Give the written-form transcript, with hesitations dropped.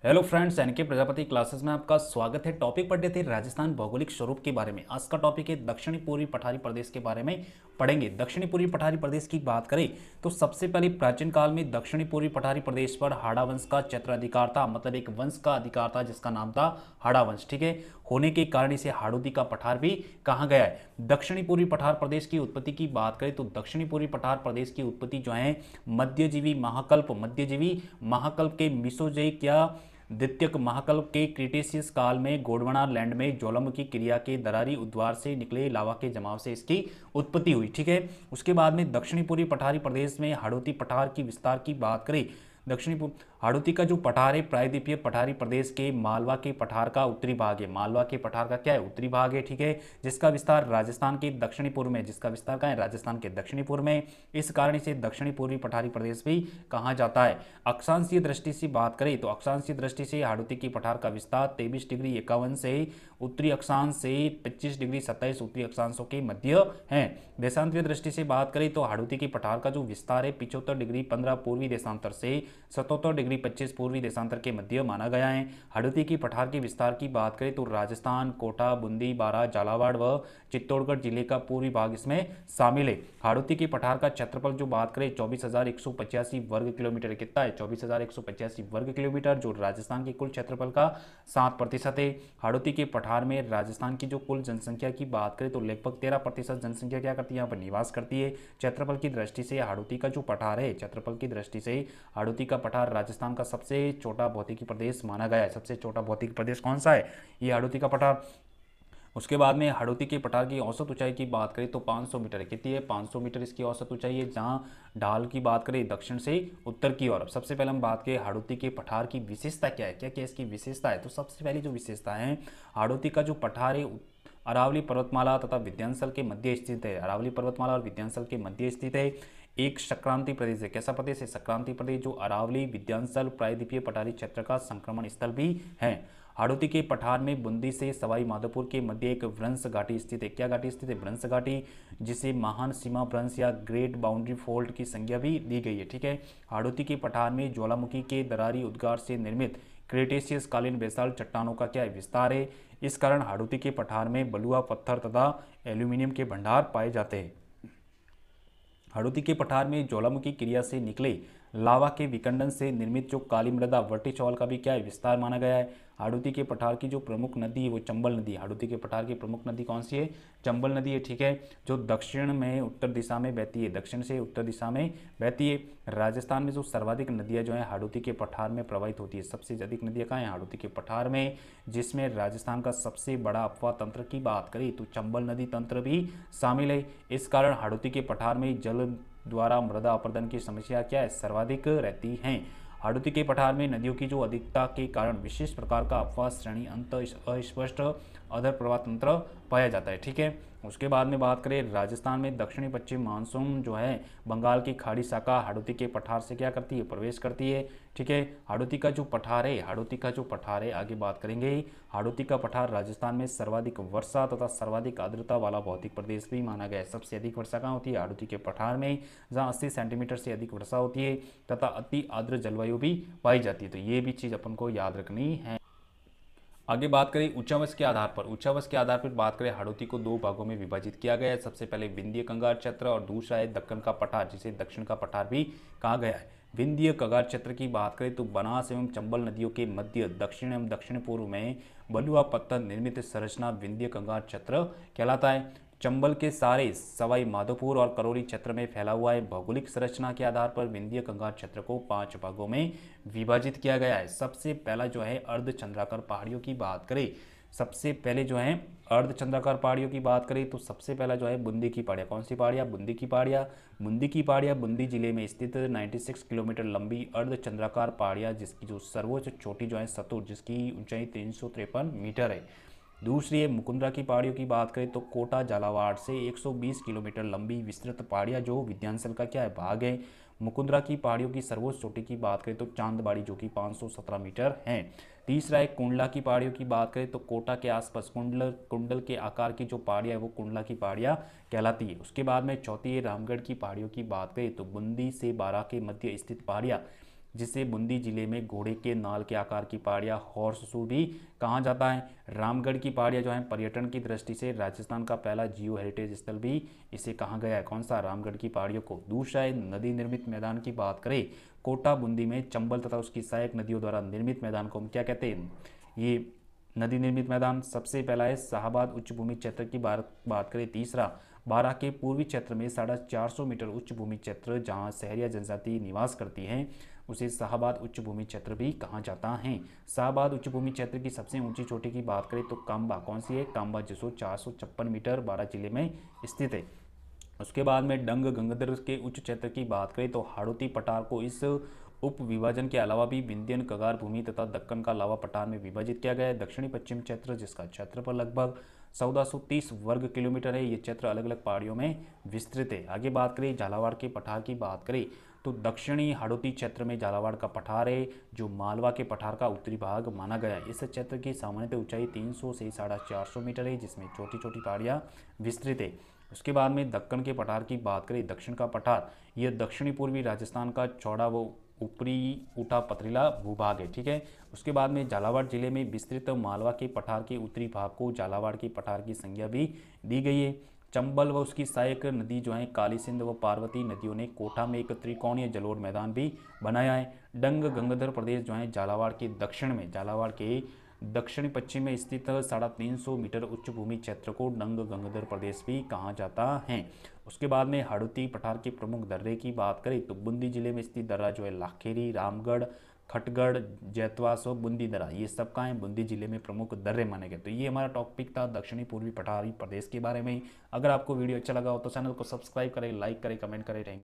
Hello friends, NK Prajapati classes में आपका स्वागत है। टॉपिक पढ़ते थे राजस्थान भौगोलिक स्वरूप के बारे में। आज का टॉपिक है दक्षिणी पूर्वी पठारी प्रदेश के बारे में पढ़ेंगे। दक्षिणी पूर्वी पठारी प्रदेश की बात करें तो सबसे पहले प्राचीन काल में दक्षिणी पूर्वी पठारी प्रदेश पर हाड़ा वंश का क्षेत्राधिकार था, मतलब एक वंश का अधिकार था जिसका नाम था हाड़ा वंश। ठीक है, होने के कारण इसे हाड़ौती का पठार भी कहा गया है। दक्षिणी पूर्वी पठार प्रदेश की उत्पत्ति की बात करें तो दक्षिणी पूर्वी पठार प्रदेश की उत्पत्ति जो है मध्यजीवी महाकल्प के मिसोजोइक या द्वितीयक महाकल्प के क्रिटेशियस काल में गोंडवाना लैंड में ज्वालामुखी क्रिया के दरारी उद्वार से निकले लावा के जमाव से इसकी उत्पत्ति हुई। ठीक है, उसके बाद में दक्षिणी पूर्वी पठारी प्रदेश में हाड़ौती पठार की विस्तार की बात करें। हाड़ौती का जो पठार है प्रायद्वीपीय पठारी प्रदेश के मालवा के पठार का उत्तरी भाग है। मालवा के पठार का क्या है? उत्तरी भाग है। ठीक है, जिसका विस्तार राजस्थान के दक्षिणी पूर्व में, जिसका विस्तार कहाँ है? राजस्थान के दक्षिणी पूर्व में। इस कारण इसे दक्षिणी पूर्वी पठारी प्रदेश भी कहा जाता है। अक्षांशीय दृष्टि से बात करें तो अक्षांशीय दृष्टि से हाड़ौती की पठार का विस्तार 23 डिग्री 51 से उत्तरी अक्षांश से 25 डिग्री 27 उत्तरी अक्षांशों के मध्य है। देशांतरीय दृष्टि से बात करें तो हाड़ौती की पठार का जो विस्तार है 75 डिग्री 15 पूर्वी देशांतर से 77 डिग्री 25 पूर्वी देशांतर के मध्य माना गया है। हाड़ौती की पठार के विस्तार की बात करें तो राजस्थान, कोटा, बूंदी, बारां, झालावाड़ व चित्तौड़गढ़ जिले का पूर्वी भाग इसमें शामिल है। हाड़ौती की पठार का क्षेत्रफल जो बात करें 24,185 वर्ग किलोमीटर। कितना है? 24,185 वर्ग किलोमीटर, जो राजस्थान के कुल क्षेत्रफल का 7% है। हाड़ौती के पठार में राजस्थान की जो कुल जनसंख्या की बात करें तो लगभग 13% जनसंख्या क्या करती है? यहाँ पर निवास करती है। क्षेत्रफल की दृष्टि से हाड़ौती का जो पठार है, क्षेत्रफल की दृष्टि से हाड़ौती का पठार राजस्थान का सबसे छोटा भौतिकी प्रदेश माना गया है। सबसे छोटा भौतिकी प्रदेश कौन सा है? ये हाड़ौती का पठार। उसके बाद में हाड़ौती के पठार की औसत ऊंचाई की बात करें तो 500 मीटर है। कितनी है? 500 मीटर इसकी औसत ऊंचाई है। जहां ढाल की बात करें दक्षिण से उत्तर की ओर। सबसे पहले हम बात करें हाड़ौती के पठार की विशेषता क्या है, क्या क्या इसकी विशेषता है। तो सबसे पहली जो विशेषता है, हाड़ौती का जो पठार है अरावली पर्वतमाला तथा विंध्याचल के मध्य स्थित है। अरावली पर्वतमाला और विंध्याचल के मध्य स्थित है। एक संक्रांति प्रदेश है। कैसा प्रदेश है? संक्रांति प्रदेश, जो अरावली विंध्याचल प्रायद्वीपीय पठारी क्षेत्र का संक्रमण स्थल भी है। हाड़ौती के पठार में बूंदी से सवाई माधोपुर के मध्य एक भ्रंश घाटी स्थित है। क्या घाटी स्थित है? भ्रंश घाटी, जिसे महान सीमा भ्रंश या ग्रेट बाउंड्री फोल्ड की संज्ञा भी दी गई है। ठीक है, हाड़ौती के पठार में ज्वालामुखी के दरारी उद्गार से निर्मित क्रेटेशियस कालीन बेसाल्ट चट्टानों का क्या है? विस्तार है। इस कारण हाड़ौती के पठार में बलुआ पत्थर तथा एल्यूमिनियम के भंडार पाए जाते हैं। हाड़ौती के पठार में ज्वालामुखी क्रिया से निकले लावा के विखंडन से निर्मित जो काली मृदा वर्टिचौल का भी क्या है? विस्तार माना गया है। हाड़ौती के पठार की जो प्रमुख नदी है वो चंबल नदी। हाड़ौती के पठार की प्रमुख नदी कौन सी है? चंबल नदी है। ठीक है, जो दक्षिण में उत्तर दिशा में बहती है, दक्षिण से उत्तर दिशा में बहती है। राजस्थान में जो सर्वाधिक नदियां जो है हाड़ौती के पठार में प्रवाहित होती है। सबसे अधिक नदियां कहाँ हैं? हाड़ौती के पठार में, जिसमें राजस्थान का सबसे बड़ा अफवाह तंत्र की बात करें तो चंबल नदी तंत्र भी शामिल है। इस कारण हाड़ौती के पठार में जल द्वारा मृदा अपरदन की समस्या क्या है? सर्वाधिक रहती है। हाड़ौती के पठार में नदियों की जो अधिकता के कारण विशेष प्रकार का अपवाह श्रेणी अंत अस्पष्ट अधर प्रवाह तंत्र पाया जाता है। ठीक है, उसके बाद में बात करें राजस्थान में दक्षिणी पश्चिम मानसून जो है बंगाल की खाड़ी शाखा हाड़ौती के पठार से क्या करती है? प्रवेश करती है। ठीक है, हाड़ौती का जो पठार है, हाड़ौती का जो पठार है आगे बात करेंगे। हाड़ौती का पठार राजस्थान में सर्वाधिक वर्षा तथा सर्वाधिक आर्द्रता वाला भौतिक प्रदेश भी माना गया है। सबसे अधिक वर्षा कहाँ होती है? हाड़ौती के पठार में, जहाँ 80 सेंटीमीटर से अधिक वर्षा होती है तथा अति आर्द्र जलवायु भी पाई जाती है। तो ये भी चीज़ अपन को याद रखनी है। आगे बात करें उच्चावच के आधार पर। उच्चावच के आधार पर बात करें हाड़ौती को दो भागों में विभाजित किया गया है। सबसे पहले विंध्य कंगार क्षेत्र और दूसरा है दक्कन का पठार, जिसे दक्षिण का पठार भी कहा गया है। विंध्य कंगार क्षेत्र की बात करें तो बनास एवं चंबल नदियों के मध्य दक्षिण एवं दक्षिण पूर्व में बलुआ पत्थर निर्मित संरचना विंध्य कंगार क्षेत्र कहलाता है। चंबल के सारे सवाई माधोपुर और करौली क्षेत्र में फैला हुआ है। भौगोलिक संरचना के आधार पर विंध्य कंगार क्षेत्र को 5 भागों में विभाजित किया गया है। सबसे पहला जो है अर्धचंद्राकार पहाड़ियों की बात करें, सबसे पहले जो है अर्धचंद्राकार पहाड़ियों की बात करें तो सबसे पहला जो है बूंदी की पहाड़ियाँ। कौन सी पहाड़ियाँ? बूंदी की पहाड़ियाँ। बूंदी की पहाड़ियाँ बूंदी जिले में स्थित 96 किलोमीटर लंबी अर्धचंद्राकार पहाड़ियाँ, जिसकी जो सर्वोच्च चोटी जो है सतुर, जिसकी ऊंचाई 353 मीटर है। दूसरी है मुकुंदरा की पहाड़ियों की बात करें तो कोटा झालावाड़ से 120 किलोमीटर लंबी विस्तृत पहाड़ियाँ जो विंध्याचल का क्या है? भाग है। मुकुंदरा की पहाड़ियों की सर्वोच्च चोटी की बात करें तो चांदबाड़ी, जो कि 517 मीटर है। तीसरा है कुंडला की पहाड़ियों की बात करें तो कोटा के आसपास कुंडल के आकार की जो पहाड़ियाँ है वो कुंडला की पहाड़ियाँ कहलाती है। उसके बाद में चौथी है रामगढ़ की पहाड़ियों की बात करें तो बूंदी से बारां के मध्य स्थित पहाड़ियाँ जिसे बूंदी जिले में घोड़े के नाल के आकार की पहाड़ियाँ हॉर्स शू भी कहा जाता है। रामगढ़ की पहाड़ियाँ जो हैं पर्यटन की दृष्टि से राजस्थान का पहला जियो हेरिटेज स्थल भी इसे कहा गया है। कौन सा? रामगढ़ की पहाड़ियों को। दूसरा है नदी निर्मित मैदान की बात करें, कोटा बूंदी में चंबल तथा उसकी सहायक नदियों द्वारा निर्मित मैदान को हम क्या कहते हैं? ये नदी निर्मित मैदान। सबसे पहला है शाहबाद उच्च भूमि क्षेत्र की बात करें। तीसरा, बारां के पूर्वी क्षेत्र में 450 मीटर उच्च भूमि क्षेत्र जहां शहरिया जनजाति निवास करती है उसे शाहबाद उच्च भूमि क्षेत्र भी कहा जाता है। शाहबाद उच्च भूमि क्षेत्र की सबसे ऊंची चोटी की बात करें तो कांबा। कौन सी है? कांबा, जिसको 456 मीटर बारां जिले में स्थित है। उसके बाद में डंग गंगदर के उच्च क्षेत्र की बात करें तो हाड़ौती पठार को इस उप विभाजन के अलावा भी विंध्यन कगार भूमि तथा दक्कन का लावा पठार में विभाजित किया गया है। दक्षिणी पश्चिम क्षेत्र जिसका क्षेत्रफल लगभग 1430 वर्ग किलोमीटर है, ये क्षेत्र अलग अलग पहाड़ियों में विस्तृत है। आगे बात करें झालावाड़ के पठार की बात करें तो दक्षिणी हाड़ौती क्षेत्र में झालावाड़ का पठार है जो मालवा के पठार का उत्तरी भाग माना गया है। इस क्षेत्र की सामान्यतः ऊंचाई 300 से 450 मीटर है जिसमें छोटी छोटी पहाड़ियाँ विस्तृत है। उसके बाद में दक्कन के पठार की बात करें, दक्षिण का पठार यह दक्षिणी पूर्वी राजस्थान का चौड़ा व ऊपरी ऊटा पथरीला भूभाग है। ठीक है। उसके बाद में झालावाड़ जिले में विस्तृत मालवा के पठार के उत्तरी भाग को झालावाड़ के पठार की संज्ञा भी दी गई है। चंबल व उसकी सहायक नदी जो है काली सिंध व पार्वती नदियों ने कोटा में एक त्रिकोणीय जलोढ़ मैदान भी बनाया है। डंग गंगाधर प्रदेश जो है झालावाड़ के दक्षिण में, झालावाड़ के दक्षिण पश्चिम में स्थित 350 मीटर उच्च भूमि क्षेत्र को डंग गंगाधर प्रदेश भी कहा जाता है। उसके बाद में हाड़ौती पठार के प्रमुख दर्रे की बात करें तो बूंदी जिले में स्थित दर्रा जो है लाखेरी, रामगढ़, खटगढ़, जैतवास और बूंदी दर्रा, ये सब का है बूंदी जिले में प्रमुख दर्रे माने गए। तो ये हमारा टॉपिक था दक्षिणी पूर्वी पठारी प्रदेश के बारे में। अगर आपको वीडियो अच्छा लगा हो तो चैनल को सब्सक्राइब करें, लाइक करें, कमेंट करें।